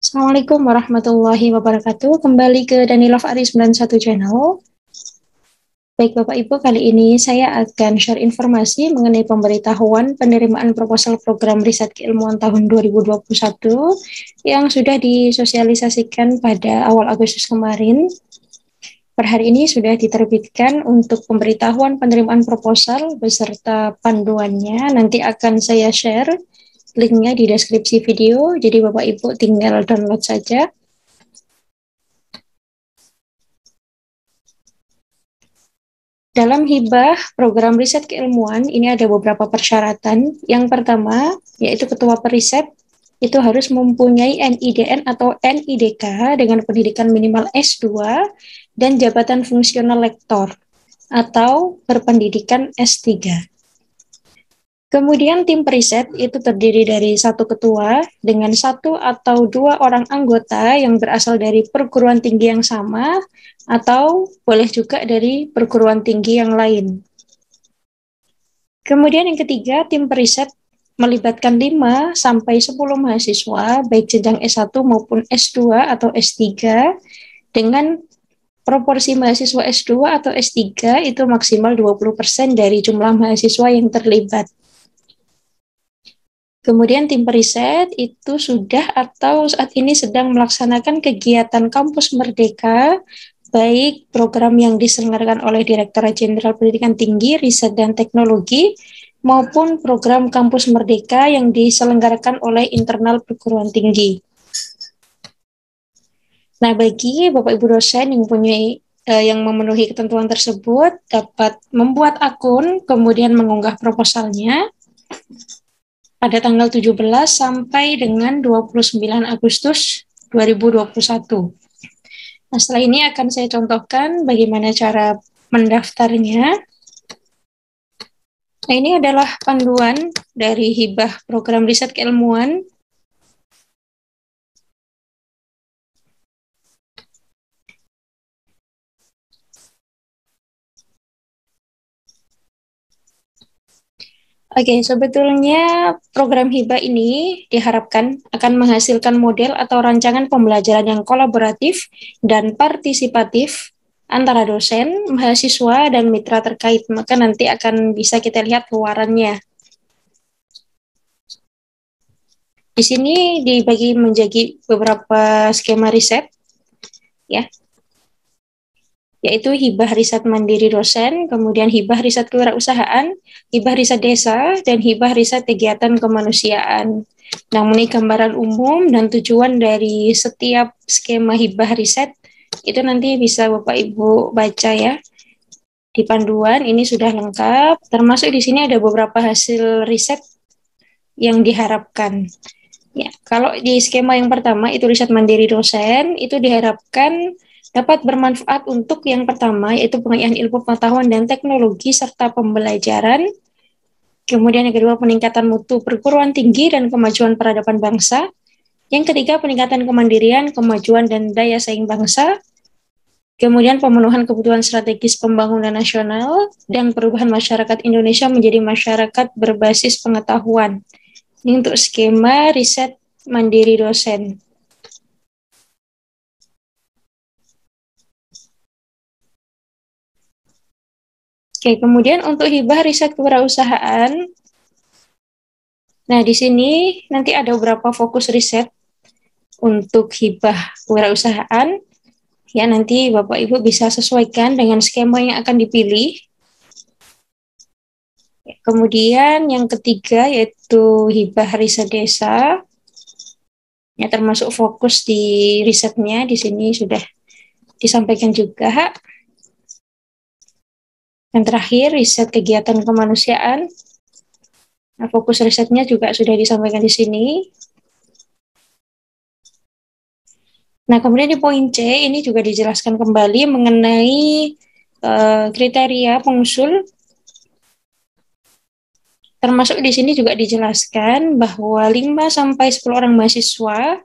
Assalamualaikum warahmatullahi wabarakatuh. Kembali ke Danilov Ari 91 Channel. Baik Bapak Ibu, kali ini saya akan share informasi mengenai pemberitahuan penerimaan proposal program riset keilmuan tahun 2021 yang sudah disosialisasikan pada awal Agustus kemarin. Per hari ini sudah diterbitkan untuk pemberitahuan penerimaan proposal beserta panduannya. Nanti akan saya share linknya di deskripsi video, jadi Bapak Ibu tinggal download saja. Dalam hibah program riset keilmuan, ini ada beberapa persyaratan. Yang pertama, yaitu ketua periset itu harus mempunyai NIDN atau NIDK dengan pendidikan minimal S2 dan jabatan fungsional lektor atau berpendidikan S3. Kemudian tim periset itu terdiri dari satu ketua dengan satu atau dua orang anggota yang berasal dari perguruan tinggi yang sama atau boleh juga dari perguruan tinggi yang lain. Kemudian yang ketiga, tim periset melibatkan 5 sampai 10 mahasiswa baik jenjang S1 maupun S2 atau S3 dengan proporsi mahasiswa S2 atau S3 itu maksimal 20% dari jumlah mahasiswa yang terlibat. Kemudian tim periset itu sudah atau saat ini sedang melaksanakan kegiatan Kampus Merdeka, baik program yang diselenggarakan oleh Direktorat Jenderal Pendidikan Tinggi, Riset dan Teknologi, maupun program Kampus Merdeka yang diselenggarakan oleh internal perguruan tinggi. Nah, bagi Bapak Ibu dosen yang memenuhi ketentuan tersebut dapat membuat akun, kemudian mengunggah proposalnya pada tanggal 17 sampai dengan 29 Agustus 2021. Nah, setelah ini akan saya contohkan bagaimana cara mendaftarnya. Nah, ini adalah panduan dari hibah program riset keilmuan. Oke, sebetulnya program hibah ini diharapkan akan menghasilkan model atau rancangan pembelajaran yang kolaboratif dan partisipatif antara dosen, mahasiswa, dan mitra terkait. Maka nanti akan bisa kita lihat luarannya. Di sini dibagi menjadi beberapa skema riset, ya, yaitu hibah riset mandiri dosen, kemudian hibah riset kewirausahaan, hibah riset desa, dan hibah riset kegiatan kemanusiaan. Namun ini gambaran umum dan tujuan dari setiap skema hibah riset itu nanti bisa Bapak Ibu baca ya. Di panduan ini sudah lengkap, termasuk di sini ada beberapa hasil riset yang diharapkan. Ya, kalau di skema yang pertama itu riset mandiri dosen, itu diharapkan dapat bermanfaat untuk yang pertama, yaitu pengayaan ilmu pengetahuan dan teknologi serta pembelajaran. Kemudian yang kedua, peningkatan mutu perguruan tinggi dan kemajuan peradaban bangsa. Yang ketiga, peningkatan kemandirian, kemajuan, dan daya saing bangsa. Kemudian pemenuhan kebutuhan strategis pembangunan nasional dan perubahan masyarakat Indonesia menjadi masyarakat berbasis pengetahuan. Ini untuk skema riset mandiri dosen. Oke, kemudian untuk hibah riset kewirausahaan, nah di sini nanti ada beberapa fokus riset untuk hibah kewirausahaan. Ya, nanti Bapak Ibu bisa sesuaikan dengan skema yang akan dipilih. Ya, kemudian yang ketiga yaitu hibah riset desa. Ya, termasuk fokus di risetnya di sini sudah disampaikan juga. Yang terakhir, riset kegiatan kemanusiaan. Nah, fokus risetnya juga sudah disampaikan di sini. Nah, kemudian di poin C ini juga dijelaskan kembali mengenai kriteria pengusul. Termasuk di sini juga dijelaskan bahwa 5 sampai 10 orang mahasiswa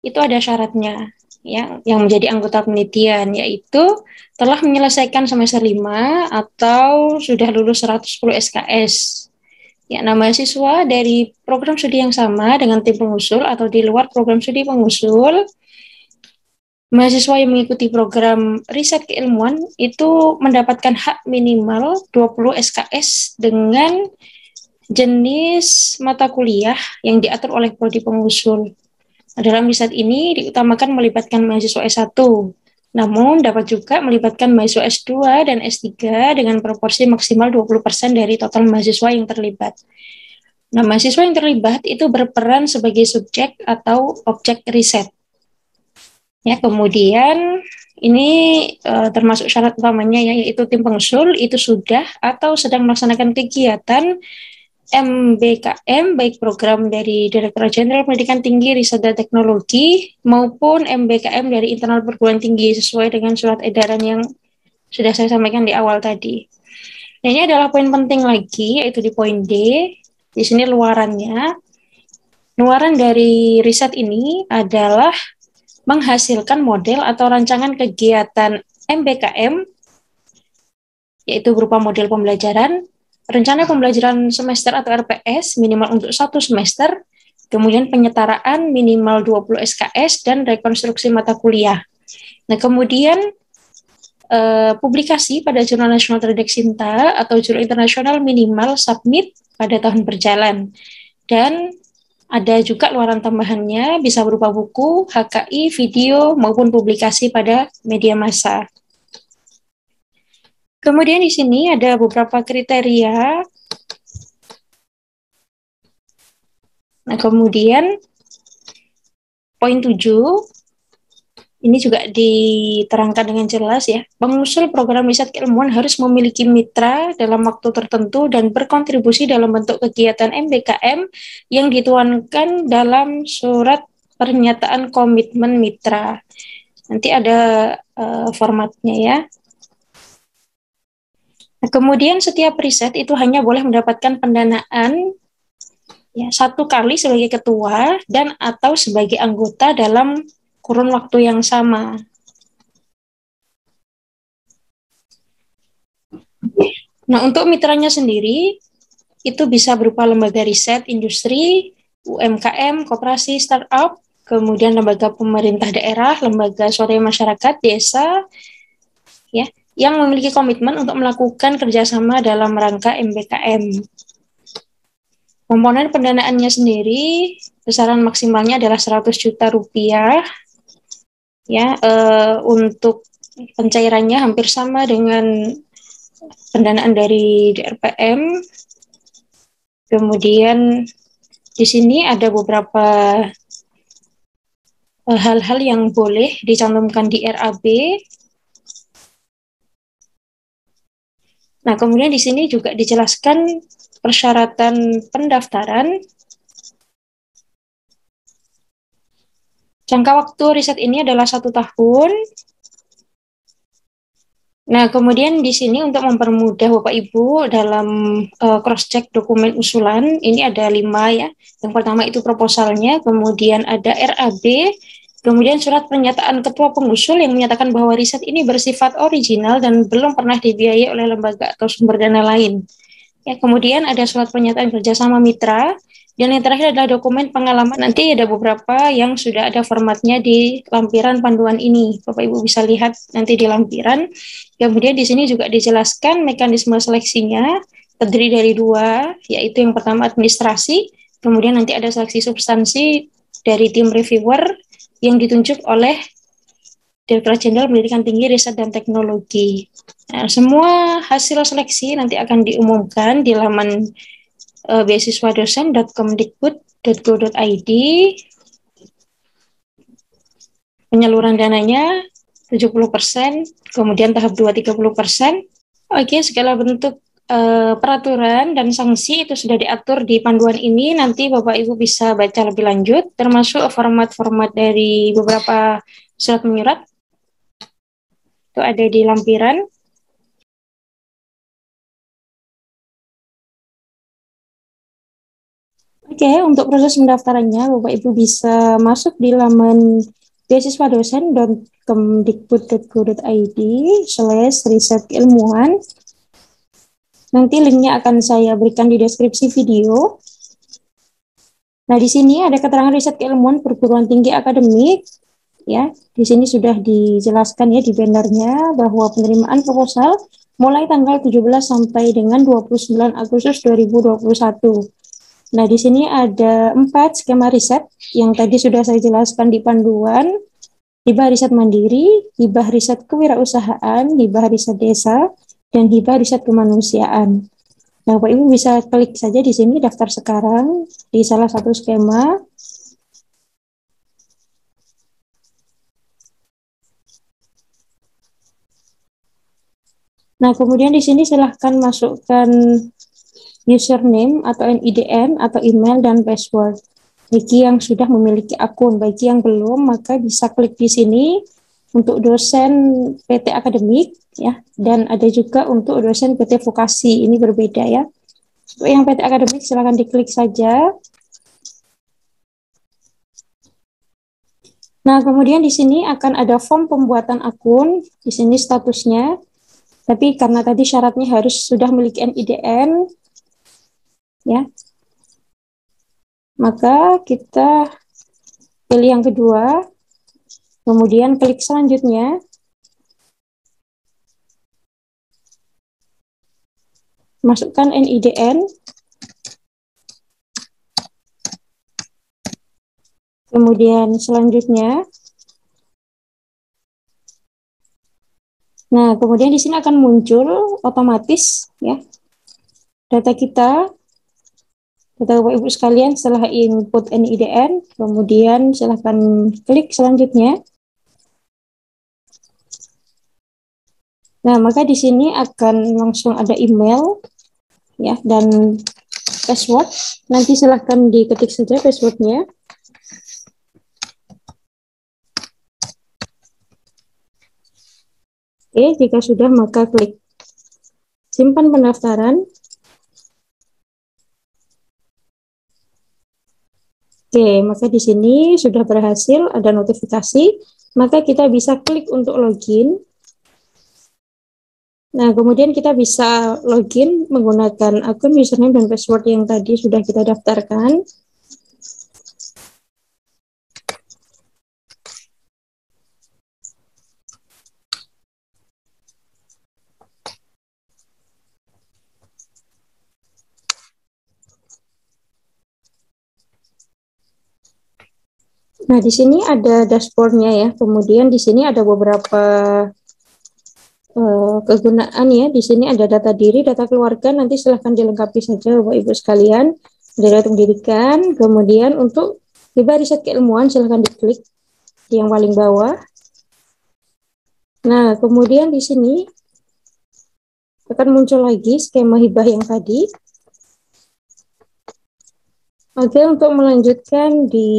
itu ada syaratnya ya, yang menjadi anggota penelitian, yaitu telah menyelesaikan semester 5 atau sudah lulus 110 SKS. Ya, nah mahasiswa dari program studi yang sama dengan tim pengusul atau di luar program studi pengusul, mahasiswa yang mengikuti program riset keilmuan itu mendapatkan hak minimal 20 SKS dengan jenis mata kuliah yang diatur oleh prodi pengusul. Dalam riset ini diutamakan melibatkan mahasiswa S1, namun dapat juga melibatkan mahasiswa S2 dan S3 dengan proporsi maksimal 20% dari total mahasiswa yang terlibat. Nah, mahasiswa yang terlibat itu berperan sebagai subjek atau objek riset. Ya, kemudian ini termasuk syarat utamanya ya, yaitu tim pengusul itu sudah atau sedang melaksanakan kegiatan MBKM, baik program dari Direktorat Jenderal Pendidikan Tinggi, Riset dan Teknologi, maupun MBKM dari internal perguruan tinggi sesuai dengan surat edaran yang sudah saya sampaikan di awal tadi. Nah, ini adalah poin penting lagi, yaitu di poin D. Di sini luarannya. Luaran dari riset ini adalah menghasilkan model atau rancangan kegiatan MBKM, yaitu berupa model pembelajaran, rencana pembelajaran semester atau RPS minimal untuk 1 semester, kemudian penyetaraan minimal 20 SKS, dan rekonstruksi mata kuliah. Nah, kemudian publikasi pada Jurnal Nasional Terdetek Sinta atau jurnal internasional minimal submit pada tahun berjalan. Dan ada juga luaran tambahannya, bisa berupa buku, HKI, video, maupun publikasi pada media massa. Kemudian di sini ada beberapa kriteria. Nah, kemudian poin 7, ini juga diterangkan dengan jelas ya. Pengusul program riset keilmuan harus memiliki mitra dalam waktu tertentu dan berkontribusi dalam bentuk kegiatan MBKM yang dituangkan dalam surat pernyataan komitmen mitra. Nanti ada formatnya ya. Nah, kemudian setiap riset itu hanya boleh mendapatkan pendanaan ya, 1 kali sebagai ketua dan atau sebagai anggota dalam kurun waktu yang sama. Nah, untuk mitranya sendiri, itu bisa berupa lembaga riset, industri, UMKM, koperasi, startup, kemudian lembaga pemerintah daerah, lembaga swadaya masyarakat, desa, ya, yang memiliki komitmen untuk melakukan kerjasama dalam rangka MBKM. Komponen pendanaannya sendiri, besaran maksimalnya adalah 100 juta rupiah, ya, untuk pencairannya hampir sama dengan pendanaan dari DRPM. Kemudian di sini ada beberapa hal-hal yang boleh dicantumkan di RAB. Nah, kemudian di sini juga dijelaskan persyaratan pendaftaran. Jangka waktu riset ini adalah 1 tahun. Nah, kemudian di sini untuk mempermudah Bapak Ibu dalam cross-check dokumen usulan, ini ada 5 ya. Yang pertama itu proposalnya, kemudian ada RAB, kemudian surat pernyataan ketua pengusul yang menyatakan bahwa riset ini bersifat original dan belum pernah dibiayai oleh lembaga atau sumber dana lain. Ya, kemudian ada surat pernyataan kerjasama mitra, dan yang terakhir adalah dokumen pengalaman. Nanti ada beberapa yang sudah ada formatnya di lampiran panduan ini. Bapak Ibu bisa lihat nanti di lampiran. Kemudian di sini juga dijelaskan mekanisme seleksinya, terdiri dari 2, yaitu yang pertama administrasi, kemudian nanti ada seleksi substansi dari tim reviewer yang ditunjuk oleh Direktorat Jenderal Pendidikan Tinggi, Riset dan Teknologi. Nah, semua hasil seleksi nanti akan diumumkan di laman beasiswadosen.kemdikbud.go.id. Penyaluran dananya 70%, kemudian tahap 2 30%. Oke, segala bentuk peraturan dan sanksi itu sudah diatur di panduan ini. Nanti Bapak Ibu bisa baca lebih lanjut, termasuk format-format dari beberapa surat menyurat. Itu ada di lampiran. Oke, untuk proses pendaftarannya, Bapak Ibu bisa masuk di laman beasiswadosen.kemdikbud.go.id/riset keilmuan. Nanti linknya akan saya berikan di deskripsi video. Nah, di sini ada keterangan riset keilmuan perguruan tinggi akademik. Ya, di sini sudah dijelaskan ya di bannernya bahwa penerimaan proposal mulai tanggal 17 sampai dengan 29 Agustus 2021. Nah, di sini ada 4 skema riset yang tadi sudah saya jelaskan di panduan. Hibah riset mandiri, hibah riset kewirausahaan, hibah riset desa, dan hibah riset kemanusiaan. Nah, Bapak Ibu bisa klik saja di sini daftar sekarang di salah satu skema. Nah, kemudian di sini silahkan masukkan username atau NIDN atau email dan password. Bagi yang sudah memiliki akun, bagi yang belum, maka bisa klik di sini untuk dosen PT akademik ya, dan ada juga untuk dosen PT vokasi. Ini berbeda ya. Untuk yang PT akademik silakan diklik saja. Nah, kemudian di sini akan ada form pembuatan akun, di sini statusnya. Tapi karena tadi syaratnya harus sudah memiliki NIDN ya, maka kita pilih yang kedua, kemudian klik selanjutnya, masukkan NIDN, kemudian selanjutnya, nah kemudian di sini akan muncul otomatis ya data kita, data Bapak Ibu sekalian setelah input NIDN, kemudian silahkan klik selanjutnya. Nah, maka di sini akan langsung ada email ya dan password. Nanti silahkan diketik saja passwordnya. Oke, jika sudah maka klik simpan pendaftaran. Oke, maka di sini sudah berhasil ada notifikasi, maka kita bisa klik untuk login. Nah, kemudian kita bisa login menggunakan akun username dan password yang tadi sudah kita daftarkan. Nah, di sini ada dashboardnya ya. Kemudian di sini ada beberapa kegunaan ya. Di sini ada data diri, data keluarga. Nanti silahkan dilengkapi saja Bapak Ibu sekalian. Data pendidikan. Kemudian untuk hibah riset keilmuan silahkan diklik di yang paling bawah. Nah, kemudian di sini akan muncul lagi skema hibah yang tadi. Oke, untuk melanjutkan di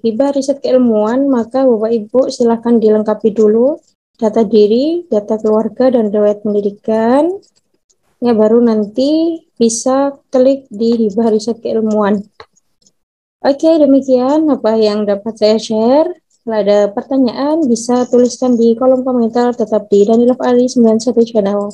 hibah riset keilmuan, maka Bapak Ibu silahkan dilengkapi dulu data diri, data keluarga, dan riwayat pendidikan. Ya, baru nanti bisa klik di hibah riset keilmuan. Oke, demikian apa yang dapat saya share. Kalau ada pertanyaan, bisa tuliskan di kolom komentar tetap di Danilov Ali 91 Channel.